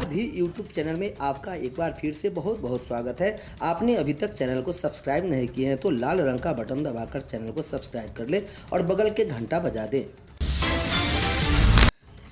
नमस्कार भी YouTube channel में आपका एक बार फिर से बहुत बहुत स्वागत है। आपने अभी तक चैनल को सब्सक्राइब नहीं किए हैं तो लाल रंग का बटन दबाकर चैनल को सब्सक्राइब कर ले और बगल के घंटा बजा दें।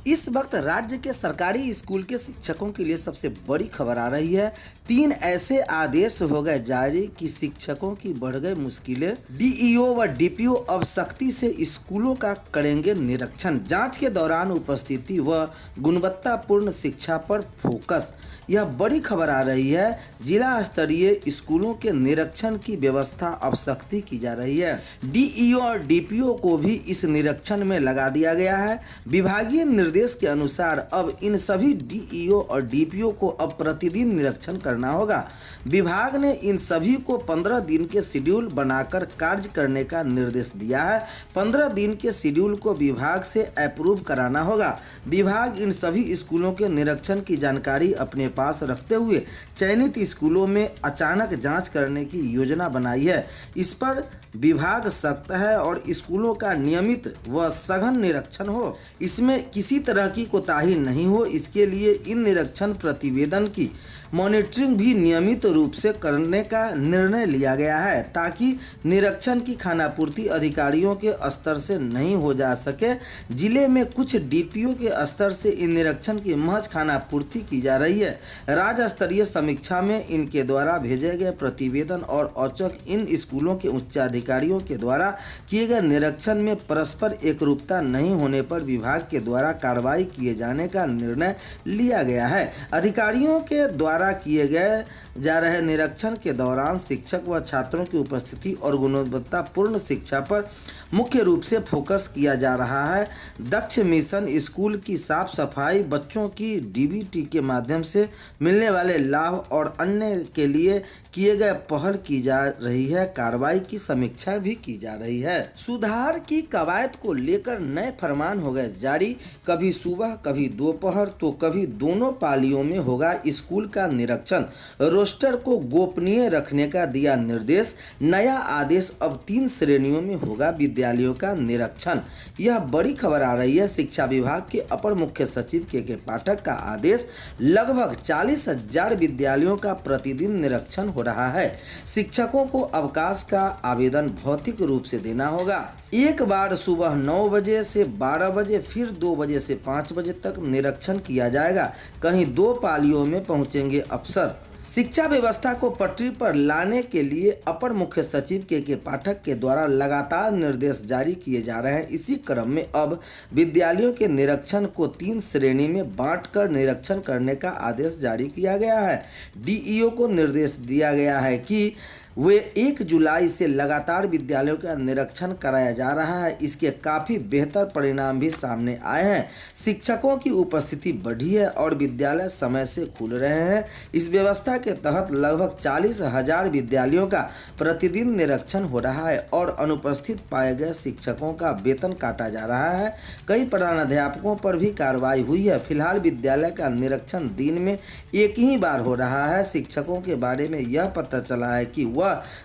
इस वक्त राज्य के सरकारी स्कूल के शिक्षकों के लिए सबसे बड़ी खबर आ रही है। 3 ऐसे आदेश हो गए जारी कि शिक्षकों की बढ़ गई मुश्किलें। डीईओ व डीपीओ अब सख्ती से स्कूलों का करेंगे निरीक्षण। जांच के दौरान उपस्थिति व गुणवत्तापूर्ण शिक्षा पर फोकस। यह बड़ी खबर आ रही है। जिला स्तरीय स्कूलों के निरीक्षण की व्यवस्था अब सख्ती की जा रही है। डीईओ और डीपीओ को भी इस निरीक्षण में लगा दिया गया है। विभागीय निर्देश के अनुसार अब इन सभी डीईओ और डीपीओ को अब प्रतिदिन निरीक्षण करना होगा। विभाग ने इन सभी को 15 दिन के शेड्यूल बनाकर कार्य करने का निर्देश दिया है। 15 दिन के शेड्यूल को विभाग से अप्रूव कराना होगा। विभाग इन सभी स्कूलों के निरीक्षण की जानकारी अपने पास रखते हुए चयनित स्कूलों में अचानक जांच करने की योजना बनाई है। इस पर विभाग सख्त है और स्कूलों का नियमित व सघन निरीक्षण हो, इसमें किसी तरह की कोताही नहीं हो। इसके लिए इन निरीक्षण प्रतिवेदन की मॉनिटरिंग भी नियमित रूप से करने का निर्णय लिया गया है, ताकि निरीक्षण की खानापूर्ति अधिकारियों के स्तर से नहीं हो जा सके। जिले में कुछ डीपीओ के स्तर से इन निरीक्षण की महज खानापूर्ति की जा रही है। राज्य स्तरीय समीक्षा में इनके द्वारा भेजे गए प्रतिवेदन और औचक इन स्कूलों के उच्चाधिकारियों के द्वारा किए गए निरीक्षण में परस्पर एकरूपता नहीं होने पर विभाग के द्वारा कार्रवाई किए जाने का निर्णय लिया गया है। अधिकारियों के द्वारा किए गए जा रहे निरीक्षण के दौरान शिक्षक व छात्रों की उपस्थिति और गुणवत्तापूर्ण शिक्षा पर मुख्य रूप से फोकस किया जा रहा है। दक्ष मिशन स्कूल की साफ सफाई, बच्चों की डीबीटी के माध्यम से मिलने वाले लाभ और अन्य के लिए किए गए पहल की जा रही है। कार्रवाई की समीक्षा भी की जा रही है। सुधार की कवायद को लेकर नए फरमान हो गए जारी। कभी सुबह कभी दोपहर तो कभी दोनों पालियों में होगा स्कूल का निरीक्षण। रोस्टर को गोपनीय रखने का दिया निर्देश। नया आदेश अब 3 श्रेणियों में होगा विद्यालयों का निरीक्षण। यह बड़ी खबर आ रही है। शिक्षा विभाग के अपर मुख्य सचिव के पाठक का आदेश। लगभग 40,000 विद्यालयों का प्रतिदिन निरीक्षण हो रहा है। शिक्षकों को अवकाश का आवेदन भौतिक रूप से देना होगा। एक बार सुबह 9 बजे से 12 बजे, फिर 2 बजे से 5 बजे तक निरीक्षण किया जाएगा। कहीं 2 पालियों में पहुंचेंगे अफसर। शिक्षा व्यवस्था को पटरी पर लाने के लिए अपर मुख्य सचिव के पाठक के द्वारा लगातार निर्देश जारी किए जा रहे हैं। इसी क्रम में अब विद्यालयों के निरीक्षण को 3 श्रेणी में बांटकर निरीक्षण करने का आदेश जारी किया गया है। डीईओ को निर्देश दिया गया है कि वे 1 जुलाई से लगातार विद्यालयों का निरीक्षण कराया जा रहा है। इसके काफ़ी बेहतर परिणाम भी सामने आए हैं। शिक्षकों की उपस्थिति बढ़ी है और विद्यालय समय से खुल रहे हैं। इस व्यवस्था के तहत लगभग 40,000 विद्यालयों का प्रतिदिन निरीक्षण हो रहा है और अनुपस्थित पाए गए शिक्षकों का वेतन काटा जा रहा है। कई प्रधानाध्यापकों पर भी कार्रवाई हुई है। फिलहाल विद्यालय का निरीक्षण दिन में 1 ही बार हो रहा है। शिक्षकों के बारे में यह पता चला है कि वह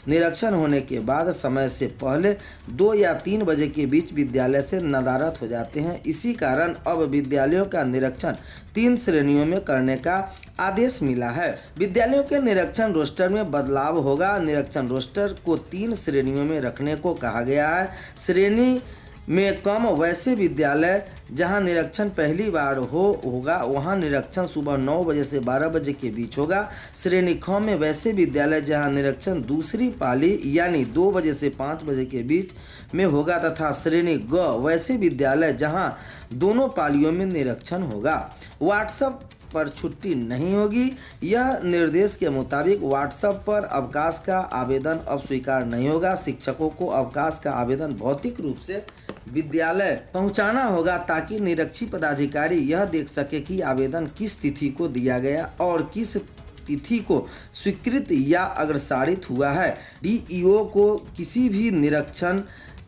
निरीक्षण होने के बाद समय से पहले 2 या 3 बजे के बीच विद्यालय से नदारद हो जाते हैं। इसी कारण अब विद्यालयों का निरीक्षण 3 श्रेणियों में करने का आदेश मिला है। विद्यालयों के निरीक्षण रोस्टर में बदलाव होगा। निरीक्षण रोस्टर को 3 श्रेणियों में रखने को कहा गया है। श्रेणी में कम वैसे विद्यालय जहां निरीक्षण पहली बार होगा वहां निरीक्षण सुबह 9 बजे से 12 बजे के बीच होगा। श्रेणी ख में वैसे विद्यालय जहां निरीक्षण दूसरी पाली यानी 2 बजे से 5 बजे के बीच में होगा, तथा श्रेणी ग वैसे विद्यालय जहां दोनों पालियों में निरीक्षण होगा। व्हाट्सएप पर छुट्टी नहीं होगी। यह निर्देश के मुताबिक व्हाट्सएप पर अवकाश का आवेदन अब स्वीकार नहीं होगा। शिक्षकों को अवकाश का आवेदन भौतिक रूप से विद्यालय पहुंचाना होगा, ताकि निरीक्षी पदाधिकारी यह देख सके कि आवेदन किस तिथि को दिया गया और किस तिथि को स्वीकृत या अग्रसारित हुआ है। डीईओ को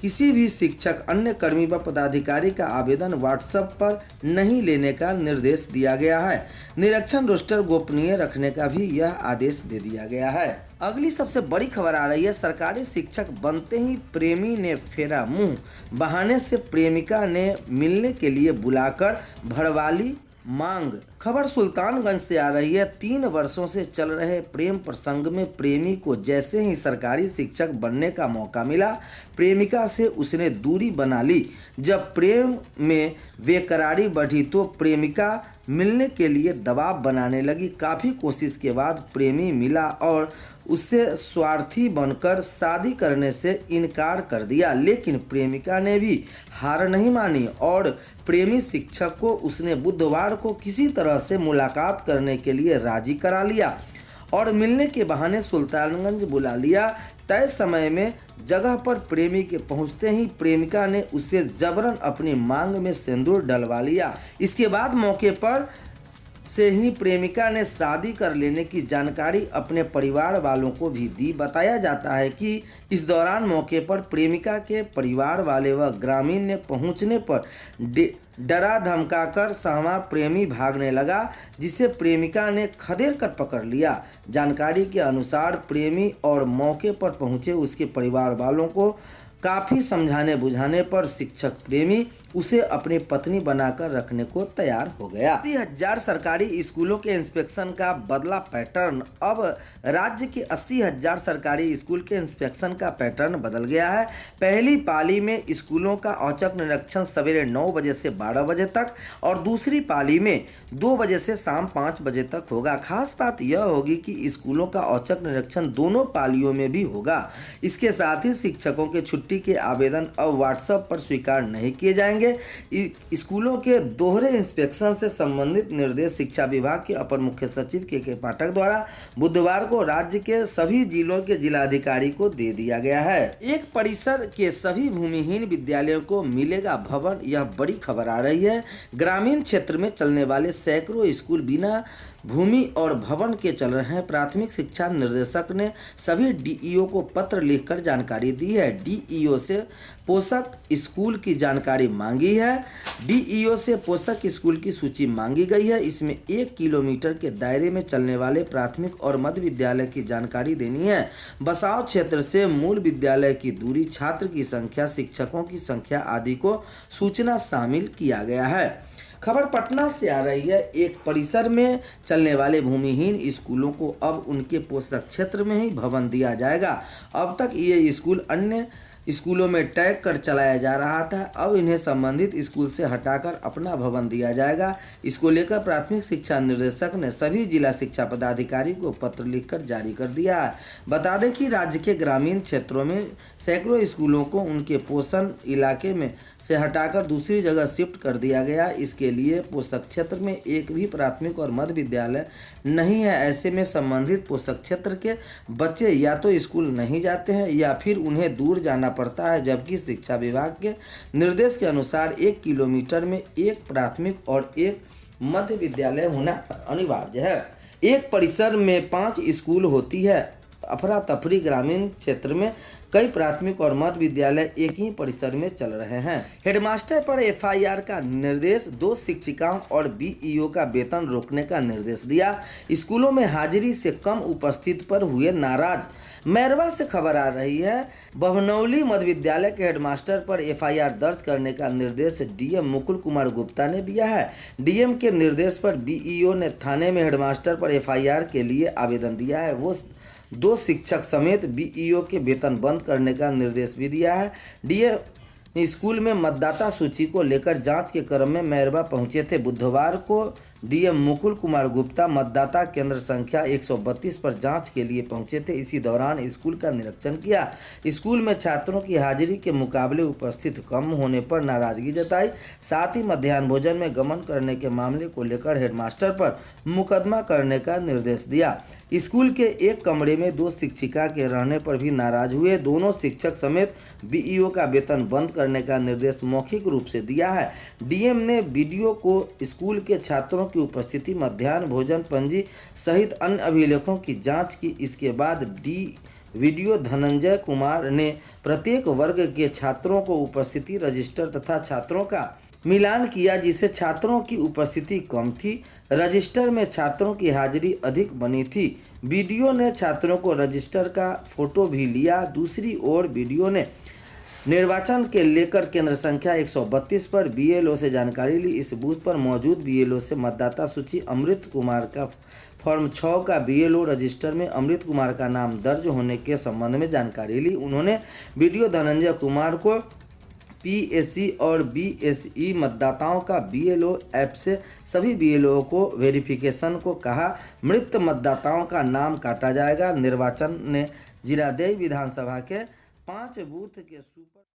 किसी भी शिक्षक, अन्य कर्मी व पदाधिकारी का आवेदन व्हाट्सएप पर नहीं लेने का निर्देश दिया गया है। निरीक्षण रोस्टर गोपनीय रखने का भी यह आदेश दे दिया गया है। अगली सबसे बड़ी खबर आ रही है। सरकारी शिक्षक बनते ही प्रेमी ने फेरा मुंह। बहाने से प्रेमिका ने मिलने के लिए बुलाकर भड़वाली मांग। खबर सुल्तानगंज से आ रही है। 3 वर्षों से चल रहे प्रेम प्रसंग में प्रेमी को जैसे ही सरकारी शिक्षक बनने का मौका मिला, प्रेमिका से उसने दूरी बना ली। जब प्रेम में बेकरारी बढ़ी तो प्रेमिका मिलने के लिए दबाव बनाने लगी। काफ़ी कोशिश के बाद प्रेमी मिला और उससे स्वार्थी बनकर शादी करने से इनकार कर दिया, लेकिन प्रेमिका ने भी हार नहीं मानी और प्रेमी शिक्षक को उसने बुधवार को किसी तरह से मुलाकात करने के लिए राजी करा लिया और मिलने के बहाने सुल्तानगंज बुला लिया। तय समय में जगह पर प्रेमी के पहुंचते ही प्रेमिका ने उससे जबरन अपनी मांग में सिंदूर डलवा लिया। इसके बाद मौके पर से ही प्रेमिका ने शादी कर लेने की जानकारी अपने परिवार वालों को भी दी। बताया जाता है कि इस दौरान मौके पर प्रेमिका के परिवार वाले व ग्रामीण ने पहुंचने पर डरा धमकाकर सामा प्रेमी भागने लगा, जिसे प्रेमिका ने खदेड़ कर पकड़ लिया। जानकारी के अनुसार प्रेमी और मौके पर पहुंचे उसके परिवार वालों को काफ़ी समझाने बुझाने पर शिक्षक प्रेमी उसे अपनी पत्नी बनाकर रखने को तैयार हो गया। 80,000 सरकारी स्कूलों के इंस्पेक्शन का बदला पैटर्न। अब राज्य के 80,000 सरकारी स्कूल के इंस्पेक्शन का पैटर्न बदल गया है। पहली पाली में स्कूलों का औचक निरीक्षण सवेरे 9 बजे से 12 बजे तक और दूसरी पाली में 2 बजे से शाम 5 बजे तक होगा। खास बात यह होगी कि स्कूलों का औचक निरीक्षण दोनों पालियों में भी होगा। इसके साथ ही शिक्षकों के छुट्टी के आवेदन अब व्हाट्सएप पर स्वीकार नहीं किए जाएंगे। स्कूलों के दोहरे इंस्पेक्शन से संबंधित निर्देश शिक्षा विभाग के अपर मुख्य सचिव के पाठक द्वारा बुधवार को राज्य के सभी जिलों के जिलाधिकारी को दे दिया गया है। एक परिसर के सभी भूमिहीन विद्यालयों को मिलेगा भवन, यह बड़ी खबर आ रही है। ग्रामीण क्षेत्र में चलने वाले सैकड़ों स्कूल बिना भूमि और भवन के चल रहे हैं। प्राथमिक शिक्षा निर्देशक ने सभी डीईओ को पत्र लिखकर जानकारी दी है। डीईओ से पोषक स्कूल की जानकारी मांगी है। डीईओ से पोषक स्कूल की सूची मांगी गई है। इसमें 1 किलोमीटर के दायरे में चलने वाले प्राथमिक और मध्य विद्यालय की जानकारी देनी है। बसाव क्षेत्र से मूल विद्यालय की दूरी, छात्र की संख्या, शिक्षकों की संख्या आदि को सूचना शामिल किया गया है। खबर पटना से आ रही है। एक परिसर में चलने वाले भूमिहीन स्कूलों को अब उनके पोषक क्षेत्र में ही भवन दिया जाएगा। अब तक ये स्कूल अन्य स्कूलों में टैग कर चलाया जा रहा था, अब इन्हें संबंधित स्कूल से हटाकर अपना भवन दिया जाएगा। इसको लेकर प्राथमिक शिक्षा निर्देशक ने सभी जिला शिक्षा पदाधिकारी को पत्र लिखकर जारी कर दिया है। बता दें कि राज्य के ग्रामीण क्षेत्रों में सैकड़ों स्कूलों को उनके पोषण इलाके में से हटाकर दूसरी जगह शिफ्ट कर दिया गया। इसके लिए पोषक क्षेत्र में एक भी प्राथमिक और मध्य विद्यालय नहीं है। ऐसे में संबंधित पोषक क्षेत्र के बच्चे या तो स्कूल नहीं जाते हैं या फिर उन्हें दूर जाना पड़ता है, जबकि शिक्षा विभाग के निर्देश के अनुसार 1 किलोमीटर में एक प्राथमिक और एक मध्य विद्यालय होना अनिवार्य है। एक परिसर में 5 स्कूल होती है। अफरा तफरी ग्रामीण क्षेत्र में कई प्राथमिक और मध्य विद्यालय एक ही परिसर में चल रहे हैं। हेडमास्टर पर एफआईआर का निर्देश, 2 शिक्षिकाओं और बीईओ का वेतन रोकने का निर्देश दिया। स्कूलों में हाजिरी से कम उपस्थित पर हुए नाराज। मैरवा से खबर आ रही है। बभनौली मध्य विद्यालय के हेडमास्टर पर एफआईआर दर्ज करने का निर्देश डीएम मुकुल कुमार गुप्ता ने दिया है। डीएम के निर्देश पर बीईओ ने थाने में हेडमास्टर पर एफआईआर के लिए आवेदन दिया है। वो 2 शिक्षक समेत बीईओ के वेतन बंद करने का निर्देश भी दिया है। डीएम स्कूल में मतदाता सूची को लेकर जांच के क्रम में मैरवा पहुंचे थे। बुधवार को डीएम मुकुल कुमार गुप्ता मतदाता केंद्र संख्या 132 पर जांच के लिए पहुंचे थे। इसी दौरान स्कूल का निरीक्षण किया। स्कूल में छात्रों की हाजिरी के मुकाबले उपस्थित कम होने पर नाराजगी जताई। साथ ही मध्याह्न भोजन में गमन करने के मामले को लेकर हेडमास्टर पर मुकदमा करने का निर्देश दिया। स्कूल के एक कमरे में 2 शिक्षिका के रहने पर भी नाराज हुए। दोनों शिक्षक समेत बीईओ का वेतन बंद करने का निर्देश मौखिक रूप से दिया है। डीएम ने बीडीओ को स्कूल के छात्रों की उपस्थिति, मध्याह्न भोजन पंजी सहित अन्य अभिलेखों की जांच की। इसके बाद वीडियो धनंजय कुमार ने प्रत्येक वर्ग के छात्रों को उपस्थिति रजिस्टर तथा छात्रों का मिलान किया, जिसे छात्रों की उपस्थिति कम थी। रजिस्टर में छात्रों की हाजिरी अधिक बनी थी। वीडियो ने छात्रों को रजिस्टर का फोटो भी लिया। दूसरी ओर वीडियो ने निर्वाचन के लेकर केंद्र संख्या 132 पर बीएलओ से जानकारी ली। इस बूथ पर मौजूद बीएलओ से मतदाता सूची अमृत कुमार का फॉर्म 6 का बीएलओ रजिस्टर में अमृत कुमार का नाम दर्ज होने के संबंध में जानकारी ली। उन्होंने वीडियो धनंजय कुमार को पीएससी और बीएसई मतदाताओं का बीएलओ ऐप से सभी बीएलओ को वेरिफिकेशन को कहा। मृत मतदाताओं का नाम काटा जाएगा। निर्वाचन ने जीरादेई विधानसभा के 5 बूथ के सुपर